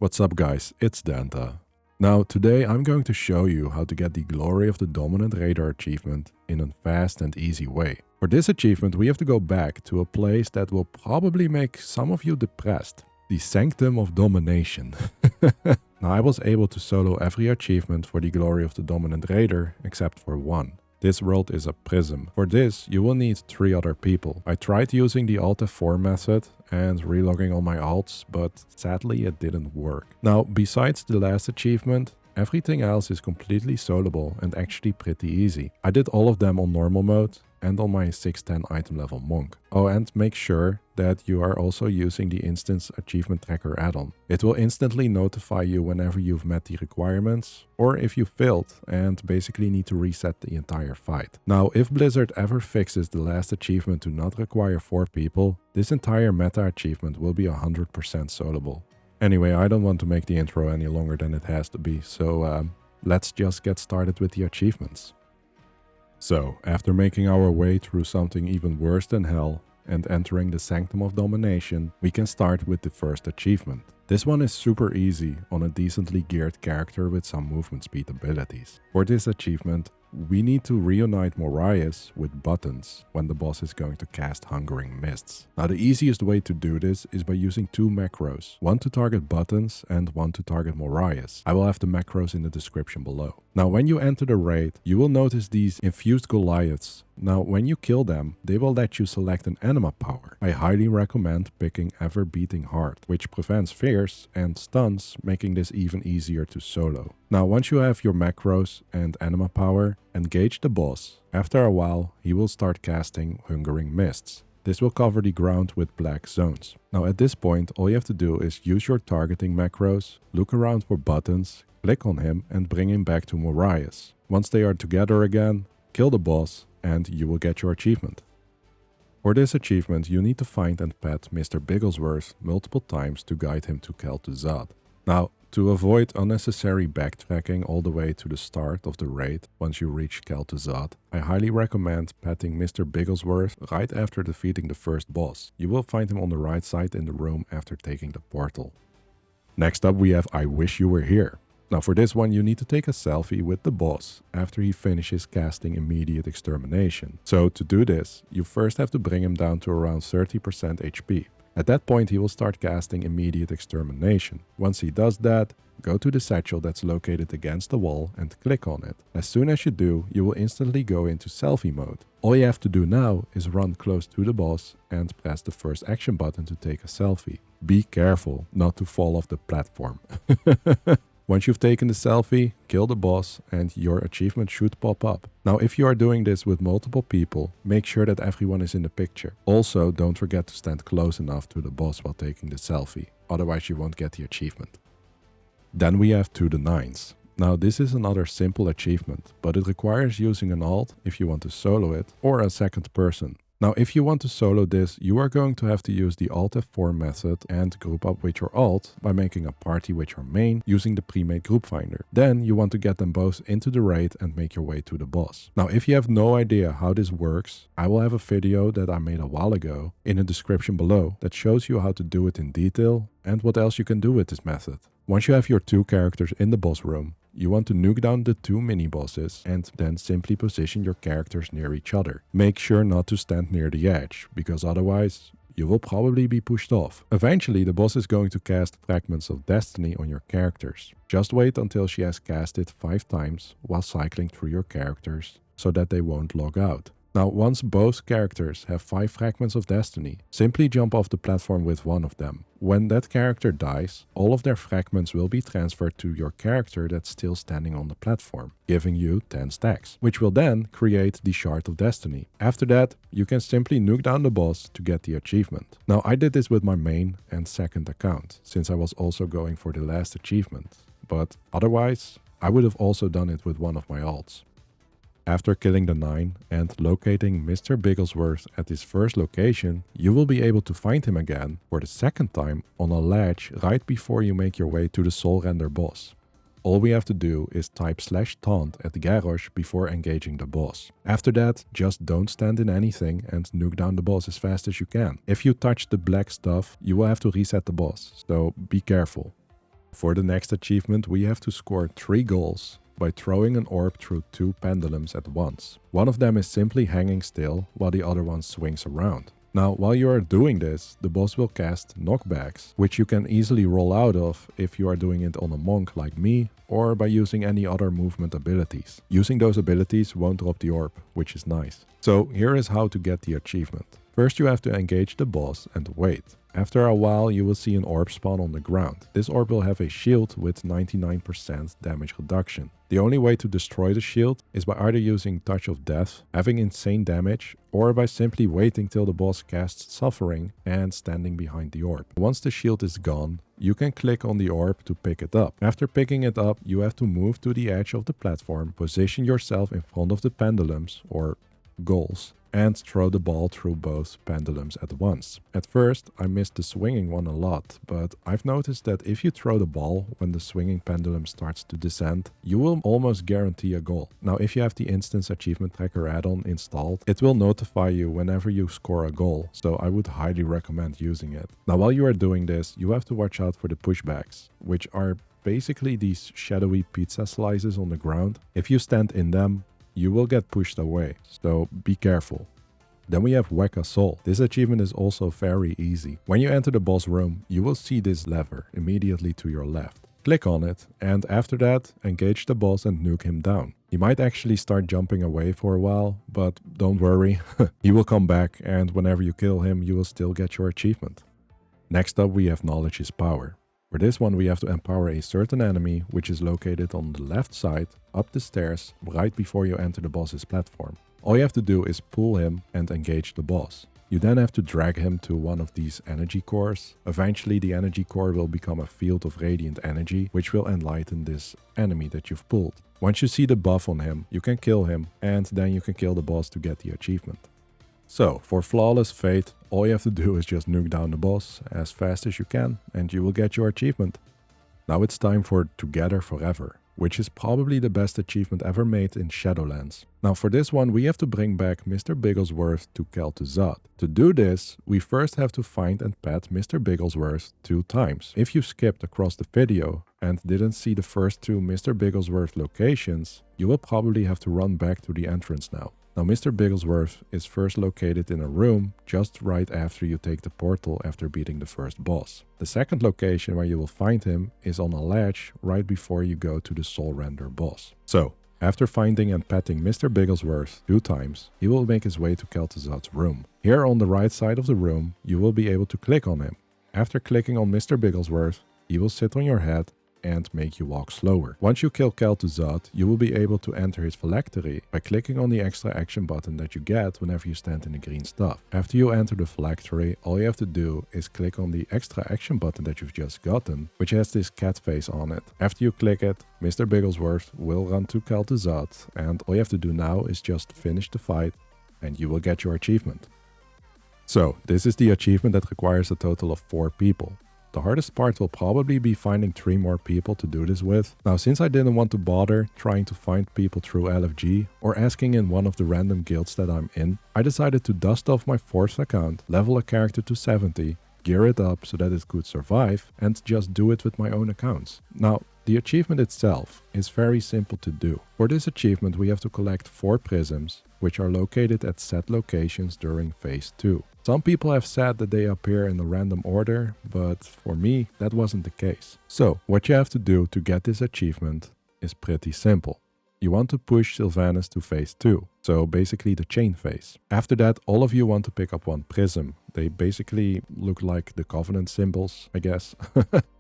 What's up guys, it's Danta. Now today I'm going to show you how to get the Glory of the Dominant Raider achievement in a fast and easy way. For this achievement we have to go back to a place that will probably make some of you depressed. The Sanctum of Domination. Now I was able to solo every achievement for the Glory of the Dominant Raider except for one. This world is a prism. For this, you will need 3 other people. I tried using the Alt F4 method and relogging all my alts, but sadly it didn't work. Now, besides the last achievement, everything else is completely soloable and actually pretty easy. I did all of them on normal mode and on my 610 item level monk. Oh, and make sure that you are also using the Instance Achievement Tracker add-on. It will instantly notify you whenever you've met the requirements or if you failed and basically need to reset the entire fight. Now, if Blizzard ever fixes the last achievement to not require 4 people, this entire meta achievement will be 100% soloable. Anyway, I don't want to make the intro any longer than it has to be, so let's just get started with the achievements. So, after making our way through something even worse than hell and entering the Sanctum of Domination, we can start with the first achievement. This one is super easy on a decently geared character with some movement speed abilities. For this achievement, we need to reunite Morias with buttons when the boss is going to cast Hungering Mists. Now the easiest way to do this is by using 2 macros, one to target buttons and one to target Morias. I will have the macros in the description below. Now when you enter the raid, you will notice these infused Goliaths. Now when you kill them, they will let you select an anima power. I highly recommend picking Ever Beating Heart, which prevents fears and stuns, making this even easier to solo. Now once you have your macros and anima power, engage the boss. After a while, he will start casting Hungering Mists. This will cover the ground with black zones. Now at this point, all you have to do is use your targeting macros, look around for buttons, click on him and bring him back to Morias. Once they are together again, kill the boss and you will get your achievement. For this achievement, you need to find and pet Mr. Bigglesworth multiple times to guide him to Kel'Thuzad. Now, to avoid unnecessary backtracking all the way to the start of the raid once you reach Kel'Thuzad, I highly recommend petting Mr. Bigglesworth right after defeating the first boss. You will find him on the right side in the room after taking the portal. Next up we have I Wish You Were Here. Now for this one you need to take a selfie with the boss after he finishes casting Immediate Extermination. So to do this, you first have to bring him down to around 30% HP. At that point he will start casting Immediate Extermination. Once he does that, go to the satchel that's located against the wall and click on it. As soon as you do, you will instantly go into selfie mode. All you have to do now is run close to the boss and press the first action button to take a selfie. Be careful not to fall off the platform. Once you've taken the selfie, kill the boss and your achievement should pop up. Now if you are doing this with multiple people, make sure that everyone is in the picture. Also, don't forget to stand close enough to the boss while taking the selfie, otherwise you won't get the achievement. Then we have To the Nines. Now this is another simple achievement, but it requires using an alt if you want to solo it, or a second person. Now if you want to solo this, you are going to have to use the Alt F4 method and group up with your alt by making a party with your main using the pre-made group finder. Then you want to get them both into the raid and make your way to the boss. Now if you have no idea how this works, I will have a video that I made a while ago in the description below that shows you how to do it in detail and what else you can do with this method. Once you have your 2 characters in the boss room, you want to nuke down the 2 mini-bosses and then simply position your characters near each other. Make sure not to stand near the edge, because otherwise you will probably be pushed off. Eventually the boss is going to cast Fragments of Destiny on your characters. Just wait until she has cast it 5 times while cycling through your characters so that they won't log out. Now once both characters have 5 Fragments of Destiny, simply jump off the platform with one of them. When that character dies, all of their fragments will be transferred to your character that's still standing on the platform, giving you 10 stacks, which will then create the Shard of Destiny. After that, you can simply nuke down the boss to get the achievement. Now I did this with my main and second account, since I was also going for the last achievement, but otherwise I would have also done it with one of my alts. After killing the 9 and locating Mr. Bigglesworth at his first location, you will be able to find him again for the second time on a ledge right before you make your way to the Soul Render boss. All we have to do is type /taunt at Garrosh before engaging the boss. After that, just don't stand in anything and nuke down the boss as fast as you can. If you touch the black stuff, you will have to reset the boss, so be careful. For the next achievement, we have to score 3 goals by throwing an orb through 2 pendulums at once. One of them is simply hanging still while the other one swings around. Now, while you are doing this, the boss will cast knockbacks, which you can easily roll out of if you are doing it on a monk like me or by using any other movement abilities. Using those abilities won't drop the orb, which is nice. So here is how to get the achievement. First you have to engage the boss and wait. After a while you will see an orb spawn on the ground. This orb will have a shield with 99% damage reduction. The only way to destroy the shield is by either using Touch of Death, having insane damage, or by simply waiting till the boss casts Suffering and standing behind the orb. Once the shield is gone, you can click on the orb to pick it up. After picking it up, you have to move to the edge of the platform, position yourself in front of the pendulums or goals, and throw the ball through both pendulums at once. At first, I missed the swinging one a lot, but I've noticed that if you throw the ball when the swinging pendulum starts to descend, you will almost guarantee a goal. Now, if you have the Instance Achievement Tracker add-on installed, it will notify you whenever you score a goal, so I would highly recommend using it. Now, while you are doing this, you have to watch out for the pushbacks, which are basically these shadowy pizza slices on the ground. If you stand in them, you will get pushed away, so be careful. Then we have Whack a Soul. This achievement is also very easy. When you enter the boss room, you will see this lever immediately to your left. Click on it, and after that, engage the boss and nuke him down. He might actually start jumping away for a while, but don't worry, he will come back, and whenever you kill him, you will still get your achievement. Next up we have Knowledge is Power. For this one we have to empower a certain enemy, which is located on the left side, up the stairs, right before you enter the boss's platform. All you have to do is pull him and engage the boss. You then have to drag him to one of these energy cores. Eventually the energy core will become a field of radiant energy, which will enlighten this enemy that you've pulled. Once you see the buff on him, you can kill him, and then you can kill the boss to get the achievement. So, for Flawless Fate, all you have to do is just nuke down the boss as fast as you can, and you will get your achievement. Now it's time for Together Forever, which is probably the best achievement ever made in Shadowlands. Now for this one we have to bring back Mr. Bigglesworth to Kel'Thuzad. To do this, we first have to find and pet Mr. Bigglesworth 2 times. If you skipped across the video and didn't see the first 2 Mr. Bigglesworth locations, you will probably have to run back to the entrance now. Now Mr. Bigglesworth is first located in a room just right after you take the portal after beating the first boss. The second location where you will find him is on a ledge right before you go to the Soul Render boss. So, after finding and petting Mr. Bigglesworth 2 times, he will make his way to Kel'Thuzad's room. Here on the right side of the room, you will be able to click on him. After clicking on Mr. Bigglesworth, he will sit on your head and make you walk slower. Once you kill Kel'Thuzad, you will be able to enter his phylactery by clicking on the extra action button that you get whenever you stand in the green stuff. After you enter the phylactery, all you have to do is click on the extra action button that you've just gotten, which has this cat face on it. After you click it, Mr. Bigglesworth will run to Kel'Thuzad, and all you have to do now is just finish the fight and you will get your achievement. So, this is the achievement that requires a total of 4 people. The hardest part will probably be finding 3 more people to do this with. Now, since I didn't want to bother trying to find people through LFG or asking in one of the random guilds that I'm in, I decided to dust off my 4th account, level a character to 70, gear it up so that it could survive, and just do it with my own accounts. Now, the achievement itself is very simple to do. For this achievement we have to collect 4 prisms, which are located at set locations during phase 2. Some people have said that they appear in a random order, but for me that wasn't the case. So, what you have to do to get this achievement is pretty simple. You want to push Sylvanas to phase 2, so basically the chain phase. After that, all of you want to pick up 1 prism. They basically look like the Covenant symbols, I guess.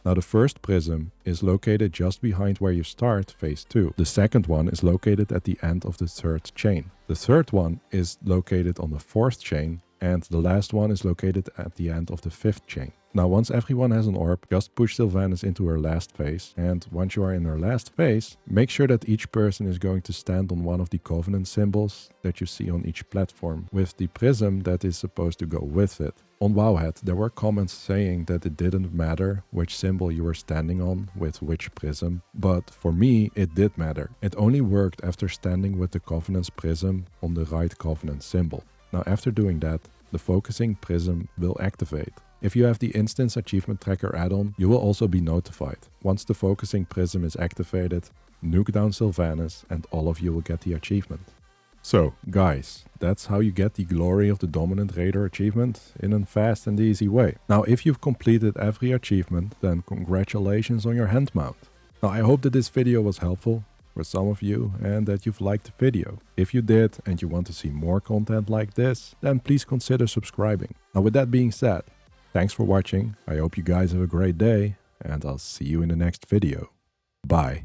Now the first prism is located just behind where you start phase 2. The second one is located at the end of the 3rd chain. The third one is located on the 4th chain, and the last one is located at the end of the 5th chain. Now once everyone has an orb, just push Sylvanas into her last phase, and once you are in her last phase, make sure that each person is going to stand on one of the Covenant symbols that you see on each platform, with the prism that is supposed to go with it. On Wowhead, there were comments saying that it didn't matter which symbol you were standing on with which prism, but for me it did matter. It only worked after standing with the Covenant's prism on the right Covenant symbol. Now after doing that, the focusing prism will activate. If you have the Instance Achievement Tracker add-on, you will also be notified. Once the Focusing Prism is activated, nuke down Sylvanas and all of you will get the achievement. So, guys, that's how you get the Glory of the Dominant Raider achievement in a fast and easy way. Now, if you've completed every achievement, then congratulations on your hand mount. Now, I hope that this video was helpful for some of you and that you've liked the video. If you did and you want to see more content like this, then please consider subscribing. Now, with that being said, thanks for watching, I hope you guys have a great day, and I'll see you in the next video. Bye.